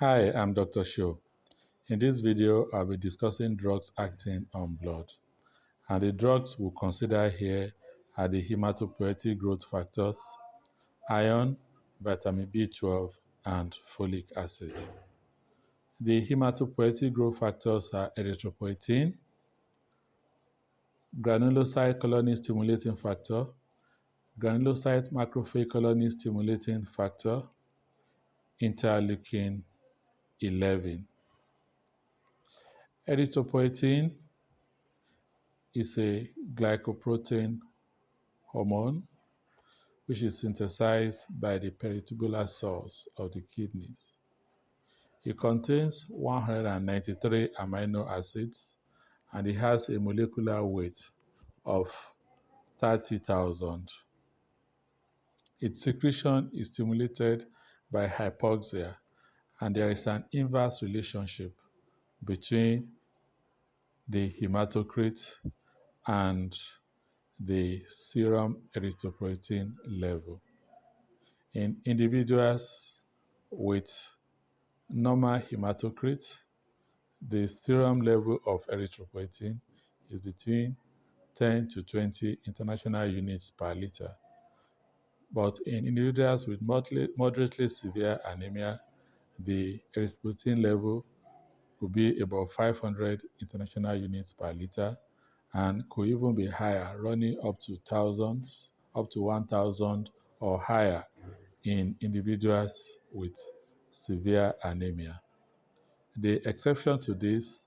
Hi, I'm Dr. Sho. In this video, I'll be discussing drugs acting on blood. And the drugs we'll consider here are the hematopoietic growth factors, iron, vitamin B12, and folic acid. The hematopoietic growth factors are erythropoietin, granulocyte colony stimulating factor, granulocyte macrophage colony stimulating factor, interleukin 11. Erythropoietin is a glycoprotein hormone which is synthesized by the peritubular cells of the kidneys. It contains 193 amino acids and it has a molecular weight of 30,000. Its secretion is stimulated by hypoxia, and there is an inverse relationship between the hematocrit and the serum erythropoietin level. In individuals with normal hematocrit, the serum level of erythropoietin is between 10 to 20 international units per liter. But in individuals with moderately severe anemia, the erythropoietin level could be about 500 international units per liter and could even be higher, running up to thousands, up to 1,000 or higher in individuals with severe anemia. The exception to this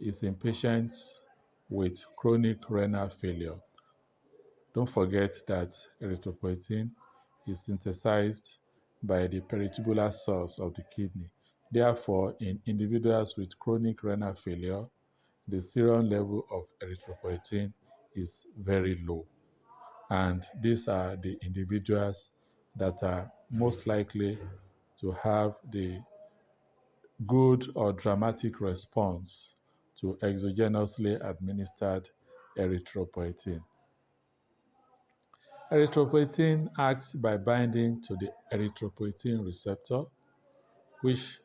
is in patients with chronic renal failure. Don't forget that erythropoietin is synthesized by the peritubular cells of the kidney. Therefore, in individuals with chronic renal failure, the serum level of erythropoietin is very low. And these are the individuals that are most likely to have the good or dramatic response to exogenously administered erythropoietin. Erythropoietin acts by binding to the erythropoietin receptor, which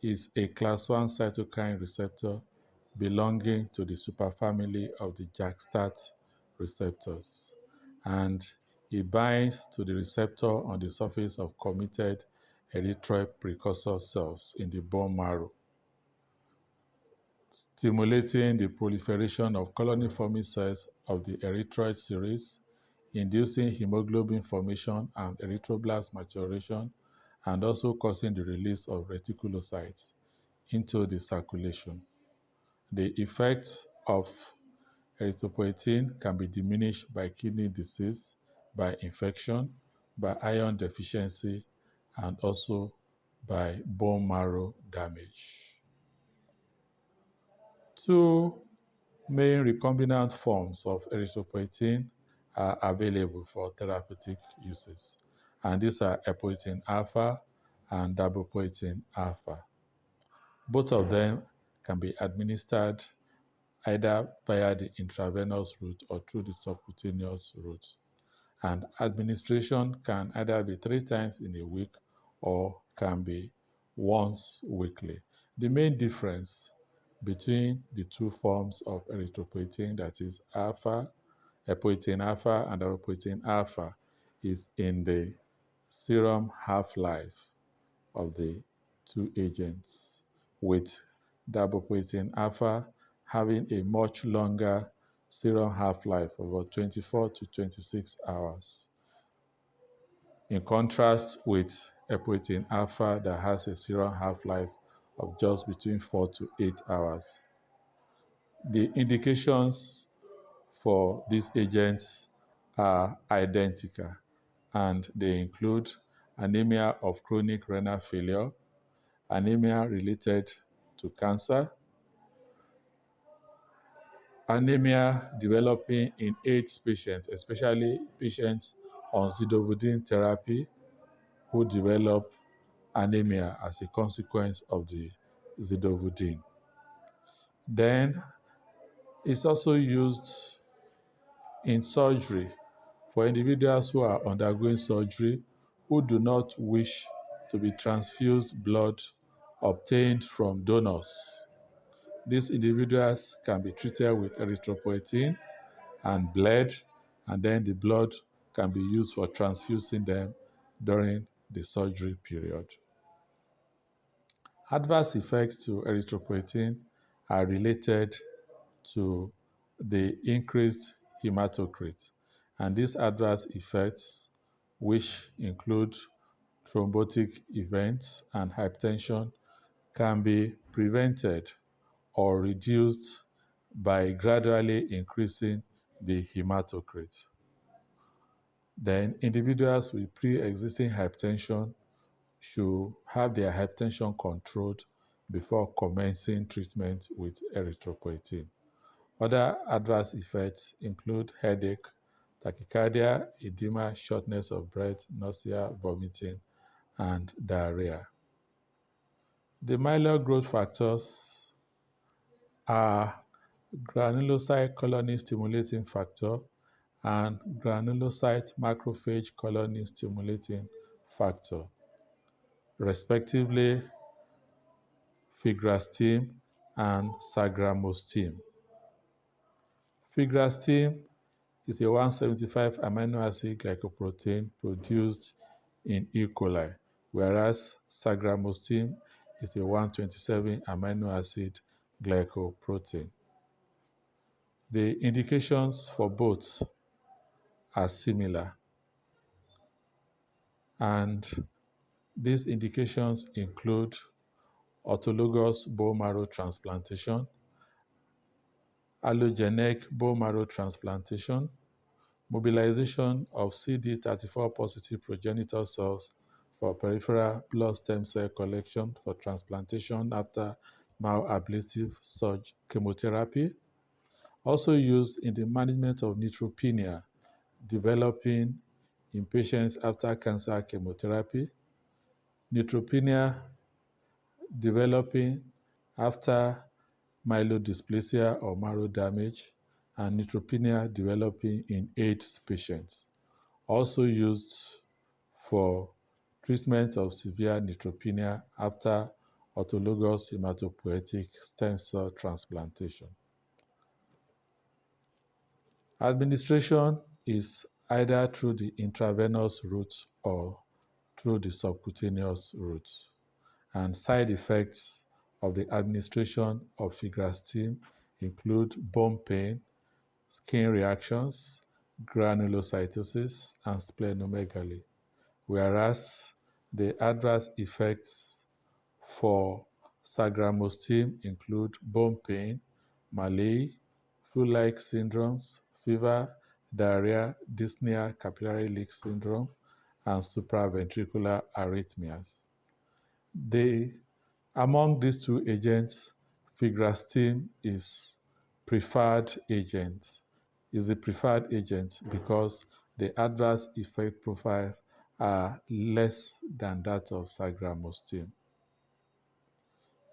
is a class 1 cytokine receptor belonging to the superfamily of the JAK-STAT receptors. And it binds to the receptor on the surface of committed erythroid precursor cells in the bone marrow, stimulating the proliferation of colony-forming cells of the erythroid series, inducing hemoglobin formation and erythroblast maturation, and also causing the release of reticulocytes into the circulation. The effects of erythropoietin can be diminished by kidney disease, by infection, by iron deficiency, and also by bone marrow damage. Two main recombinant forms of erythropoietin are available for therapeutic uses, and these are epoetin alpha and darbepoetin alpha. Both of them can be administered either via the intravenous route or through the subcutaneous route. And administration can either be 3 times in a week or can be once weekly. The main difference between the two forms of erythropoietin, that is epoetin alpha and darbepoetin alpha, is in the serum half-life of the two agents, with darbepoetin alpha having a much longer serum half-life of about 24 to 26 hours, in contrast with epoetin alpha that has a serum half-life of just between 4 to 8 hours. The indications for these agents are identical, and they include anemia of chronic renal failure, anemia related to cancer, anemia developing in AIDS patients, especially patients on zidovudine therapy who develop anemia as a consequence of the zidovudine. Then it's also used in surgery for individuals who are undergoing surgery who do not wish to be transfused blood obtained from donors. These individuals can be treated with erythropoietin and bled, and then the blood can be used for transfusing them during the surgery period. Adverse effects to erythropoietin are related to the increased hematocrit, and these adverse effects, which include thrombotic events and hypertension, can be prevented or reduced by gradually increasing the hematocrit. Then individuals with pre-existing hypertension should have their hypertension controlled before commencing treatment with erythropoietin. Other adverse effects include headache, tachycardia, edema, shortness of breath, nausea, vomiting, and diarrhea. The myeloid growth factors are granulocyte colony stimulating factor and granulocyte macrophage colony stimulating factor, respectively figrastim and sagramostim. Figrastim is a 175 amino acid glycoprotein produced in E. coli, whereas sagramostim is a 127 amino acid glycoprotein. The indications for both are similar, and these indications include autologous bone marrow transplantation, allogeneic bone marrow transplantation, mobilization of CD34 positive progenitor cells for peripheral blood stem cell collection for transplantation after myeloablative chemotherapy, also used in the management of neutropenia developing in patients after cancer chemotherapy, neutropenia developing after myelodysplasia or marrow damage, and neutropenia developing in AIDS patients. Also used for treatment of severe neutropenia after autologous hematopoietic stem cell transplantation. Administration is either through the intravenous route or through the subcutaneous route, and side effects of the administration of figrastim include bone pain, skin reactions, granulocytosis, and splenomegaly, whereas the adverse effects for sagramostim include bone pain, malaise, flu-like syndromes, fever, diarrhea, dyspnea, capillary leak syndrome, and supraventricular arrhythmias. Among these two agents, figrastim is the preferred agent because the adverse effect profiles are less than that of sagramostim.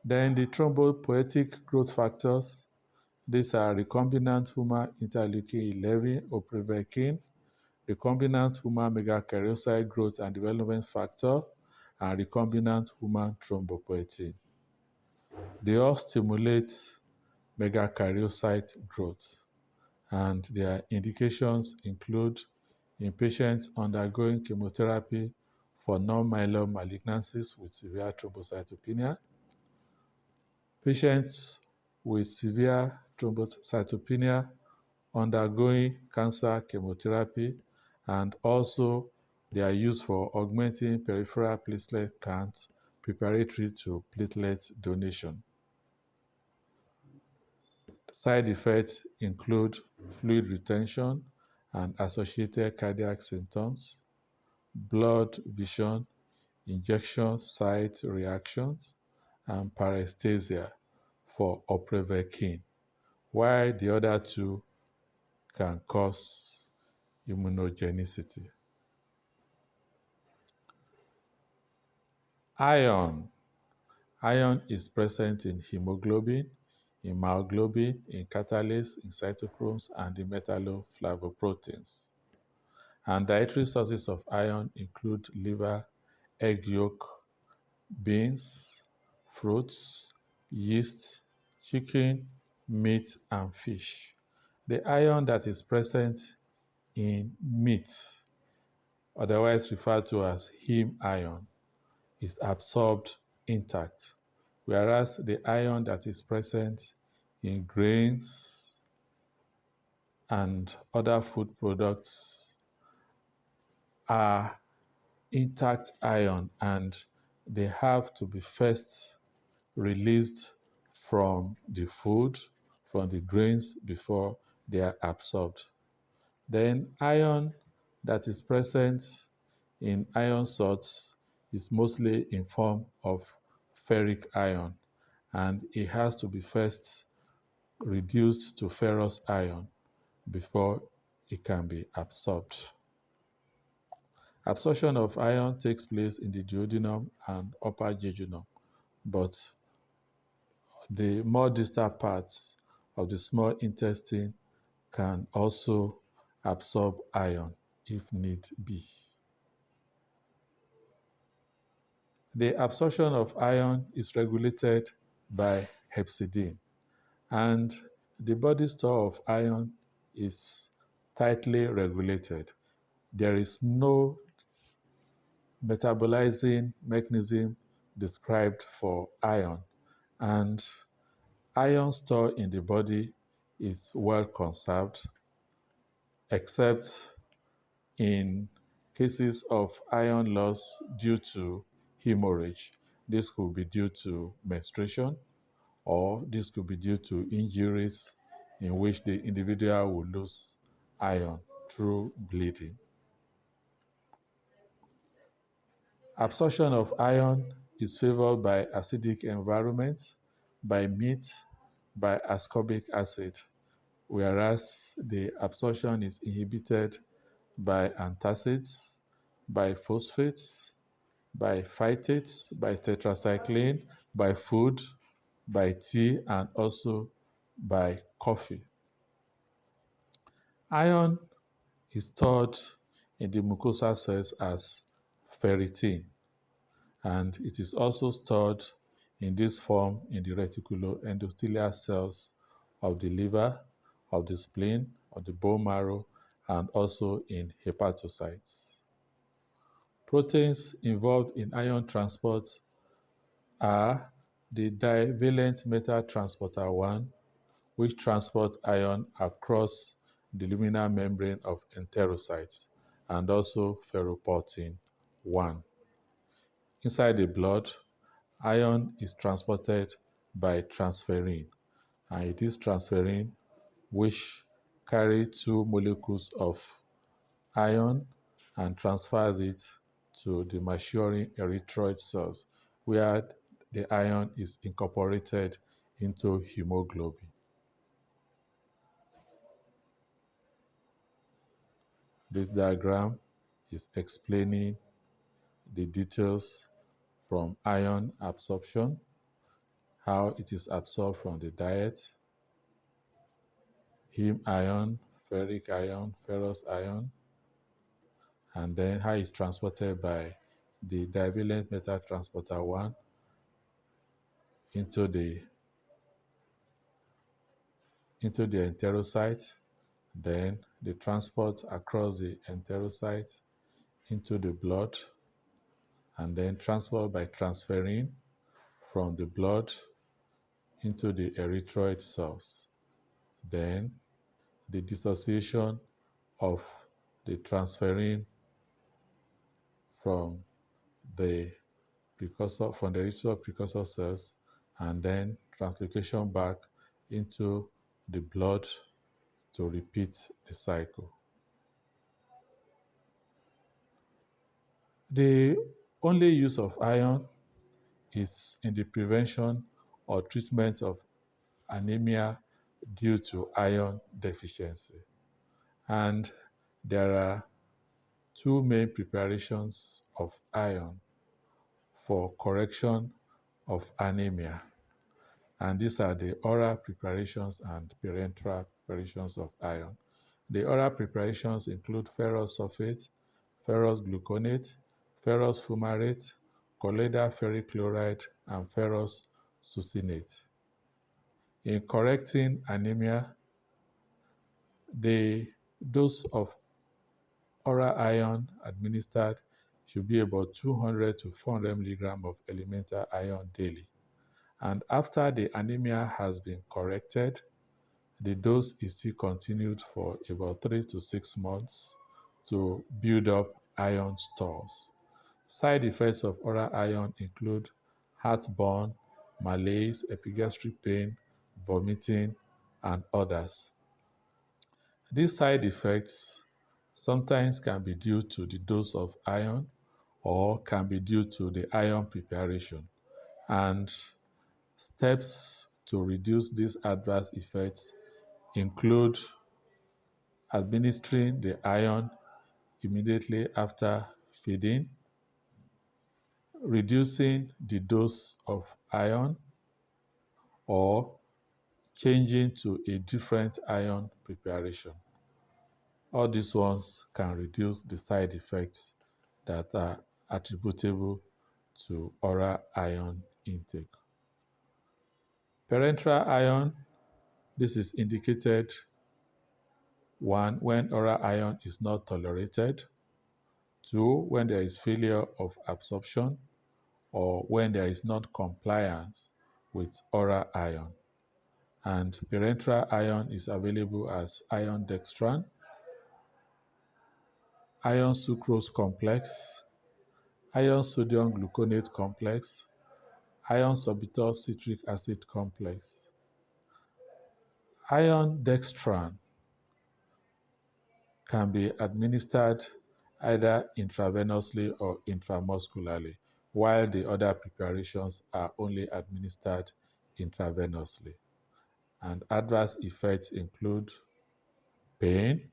Then the thrombopoietic growth factors, these are recombinant human interleukin 11 or prevekin, recombinant human megakaryocyte growth and development factor, and recombinant human thrombopoietin. They all stimulate megakaryocyte growth, and their indications include in patients undergoing chemotherapy for non-myeloid malignancies with severe thrombocytopenia, patients with severe thrombocytopenia undergoing cancer chemotherapy, and also they are used for augmenting peripheral platelet counts preparatory to platelet donation. Side effects include fluid retention and associated cardiac symptoms, blood vision, injection site reactions, and paresthesia for oprevekin, while the other two can cause immunogenicity. Iron. Iron is present in hemoglobin, in myoglobin, in catalase, in cytochromes, and in metalloflavoproteins. And dietary sources of iron include liver, egg yolk, beans, fruits, yeast, chicken, meat, and fish. The iron that is present in meat, otherwise referred to as heme iron, is absorbed intact, whereas the iron that is present in grains and other food products are intact iron, and they have to be first released from the food, from the grains, before they are absorbed. Then iron that is present in iron salts is mostly in form of ferric iron, and it has to be first reduced to ferrous iron before it can be absorbed. Absorption of iron takes place in the duodenum and upper jejunum, but the more distal parts of the small intestine can also absorb iron if need be. The absorption of iron is regulated by hepcidin, and the body store of iron is tightly regulated. There is no metabolizing mechanism described for iron, and iron stored in the body is well conserved, except in cases of iron loss due to hemorrhage. This could be due to menstruation, or this could be due to injuries in which the individual will lose iron through bleeding. Absorption of iron is favored by acidic environments, by meat, by ascorbic acid, whereas the absorption is inhibited by antacids, by phosphates, by phytates, by tetracycline, by food, by tea, and also by coffee. Iron is stored in the mucosal cells as ferritin, and it is also stored in this form in the reticuloendothelial cells of the liver, of the spleen, of the bone marrow, and also in hepatocytes. Proteins involved in iron transport are the divalent metal transporter 1, which transport iron across the luminal membrane of enterocytes, and also ferroportin 1. Inside the blood, iron is transported by transferrin, and it is transferrin which carry two molecules of iron and transfers it to the maturing erythroid cells, where the iron is incorporated into hemoglobin. This diagram is explaining the details from iron absorption, how it is absorbed from the diet, heme iron, ferric iron, ferrous iron, and then how it's transported by the divalent metal transporter 1 into the enterocyte, then the transport across the enterocyte into the blood, and then transport by transferrin from the blood into the erythroid cells. Then the dissociation of the transferrin from the erythroid precursor cells, and then translocation back into the blood to repeat the cycle. The only use of iron is in the prevention or treatment of anemia due to iron deficiency. And there are two main preparations of iron for correction of anemia. And these are the oral preparations and parenteral preparations of iron. The oral preparations include ferrous sulfate, ferrous gluconate, ferrous fumarate, colloidal ferric chloride, and ferrous succinate. In correcting anemia, the dose of oral iron administered should be about 200 to 400 milligrams of elemental iron daily. And after the anemia has been corrected, the dose is still continued for about 3 to 6 months to build up iron stores. Side effects of oral iron include heartburn, malaise, epigastric pain, vomiting, and others. These side effects sometimes can be due to the dose of iron or can be due to the iron preparation. And steps to reduce these adverse effects include administering the iron immediately after feeding, reducing the dose of iron, or changing to a different iron preparation. All these ones can reduce the side effects that are attributable to oral iron intake. Parenteral iron, this is indicated, one, when oral iron is not tolerated, two, when there is failure of absorption, or when there is not compliance with oral iron. And parenteral iron is available as iron dextran, iron sucrose complex, iron sodium gluconate complex, iron sorbitol citric acid complex. Iron dextran can be administered either intravenously or intramuscularly, while the other preparations are only administered intravenously. And adverse effects include pain,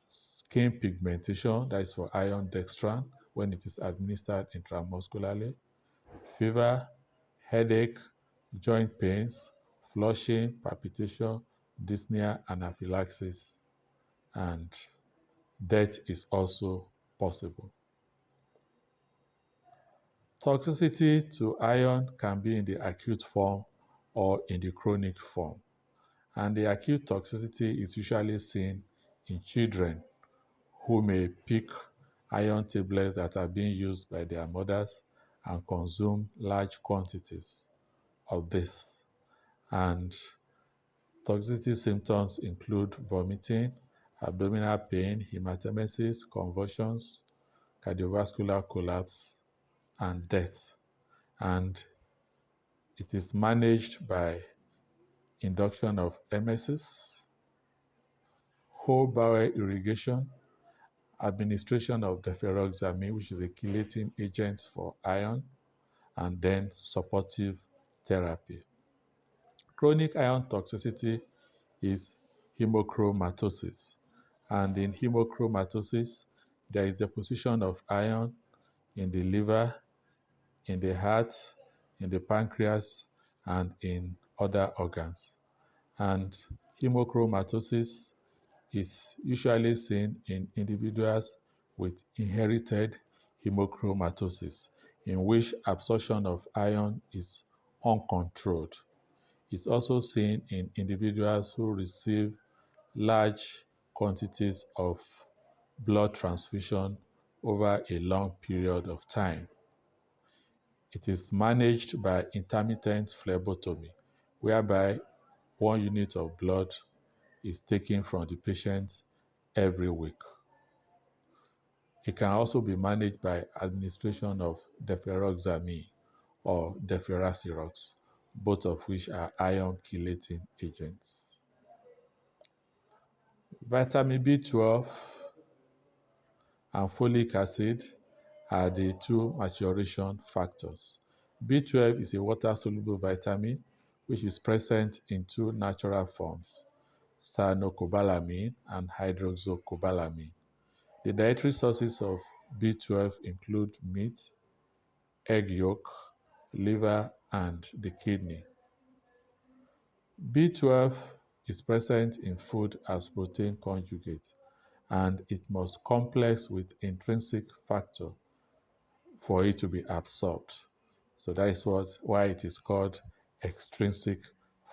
skin pigmentation, that is for iron dextran when it is administered intramuscularly, fever, headache, joint pains, flushing, palpitation, dyspnea, anaphylaxis, and death is also possible. Toxicity to iron can be in the acute form or in the chronic form. And the acute toxicity is usually seen in children who may pick iron tablets that are being used by their mothers and consume large quantities of this. And toxicity symptoms include vomiting, abdominal pain, hematemesis, convulsions, cardiovascular collapse, and death. And it is managed by induction of emesis, whole bowel irrigation, administration of deferoxamine, which is a chelating agent for iron, and then supportive therapy. Chronic iron toxicity is hemochromatosis. And in hemochromatosis, there is deposition of iron in the liver, in the heart, in the pancreas, and in other organs. And hemochromatosis is usually seen in individuals with inherited hemochromatosis, in which absorption of iron is uncontrolled. It's also seen in individuals who receive large quantities of blood transfusion over a long period of time. It is managed by intermittent phlebotomy, whereby 1 unit of blood is taken from the patient every week. It can also be managed by administration of deferoxamine or deferasirox, both of which are iron chelating agents. Vitamin B12 and folic acid are the two maturation factors. B12 is a water-soluble vitamin which is present in two natural forms, cyanocobalamin and hydroxocobalamin. The dietary sources of B12 include meat, egg yolk, liver, and the kidney. B12 is present in food as protein conjugate, and it must complex with intrinsic factor for it to be absorbed. So that is why it is called extrinsic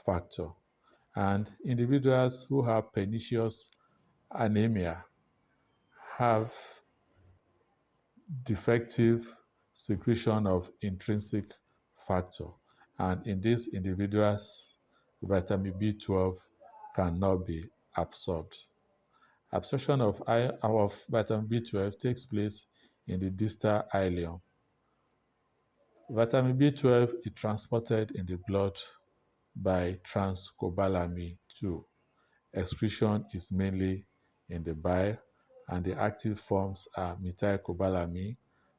factor. And individuals who have pernicious anemia have defective secretion of intrinsic factor. And in these individuals, vitamin B12 cannot be absorbed. Absorption of vitamin B12 takes place in the distal ileum. Vitamin B12 is transported in the blood by transcobalamin 2. Excretion is mainly in the bile, and the active forms are methylcobalamin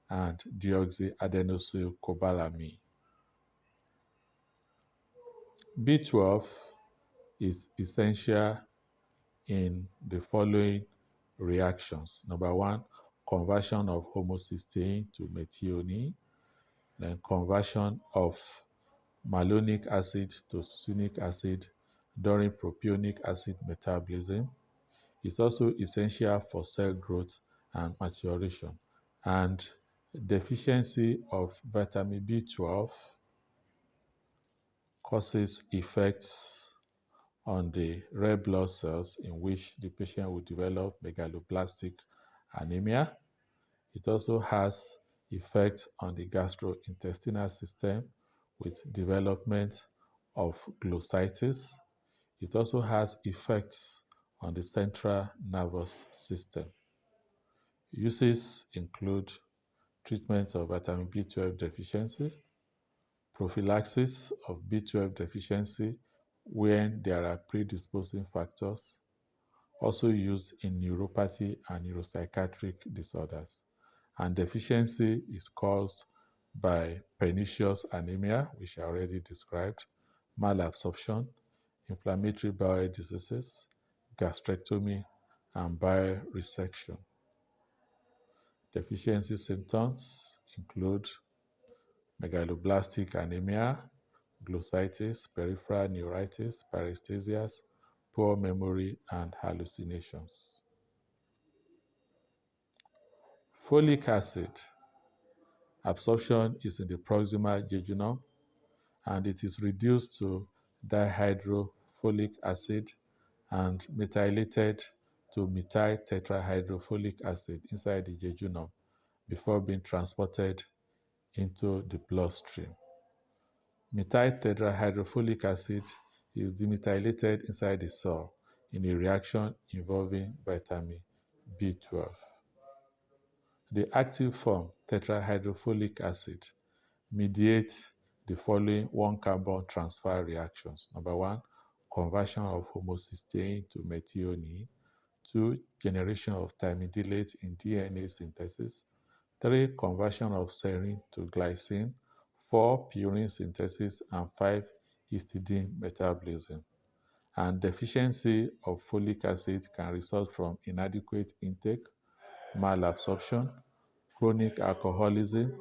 and deoxyadenosylcobalamin. B12 is essential in the following reactions. Number one, conversion of homocysteine to methionine, then conversion of malonic acid to succinic acid during propionic acid metabolism. It's also essential for cell growth and maturation. And deficiency of vitamin B12 causes effects on the red blood cells in which the patient will develop megaloblastic anemia. It also has effects on the gastrointestinal system with development of glossitis. It also has effects on the central nervous system. Uses include treatment of vitamin B12 deficiency, prophylaxis of B12 deficiency when there are predisposing factors, also used in neuropathy and neuropsychiatric disorders. And deficiency is caused by pernicious anemia, which I already described, malabsorption, inflammatory bowel diseases, gastrectomy, and bile resection. Deficiency symptoms include megaloblastic anemia, glossitis, peripheral neuritis, paresthesias, poor memory, and hallucinations. Folic acid absorption is in the proximal jejunum, and it is reduced to dihydrofolic acid and methylated to methyl tetrahydrofolic acid inside the jejunum before being transported into the bloodstream. Methyl tetrahydrofolic acid is demethylated inside the cell in a reaction involving vitamin B12. The active form, tetrahydrofolic acid, mediates the following one-carbon transfer reactions. Number one, conversion of homocysteine to methionine. Two, generation of thymidylate in DNA synthesis. Three, conversion of serine to glycine. Four, purine synthesis. And five, histidine metabolism. And deficiency of folic acid can result from inadequate intake, malabsorption, chronic alcoholism,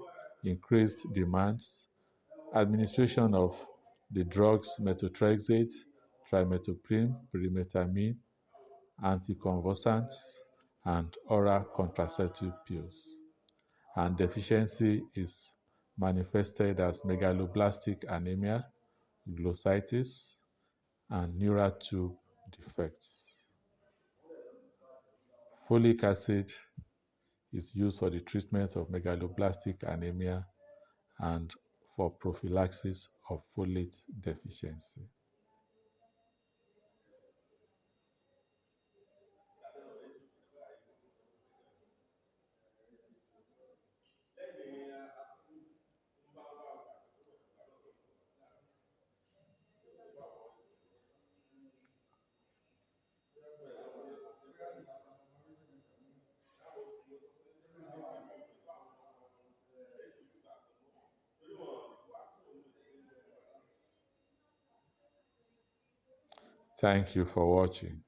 increased demands, administration of the drugs methotrexate, trimethoprim, pyrimethamine, anticonvulsants, and oral contraceptive pills. And deficiency is manifested as megaloblastic anemia, glossitis, and neural tube defects. Folic acid is used for the treatment of megaloblastic anemia and for prophylaxis of folate deficiency. Thank you for watching.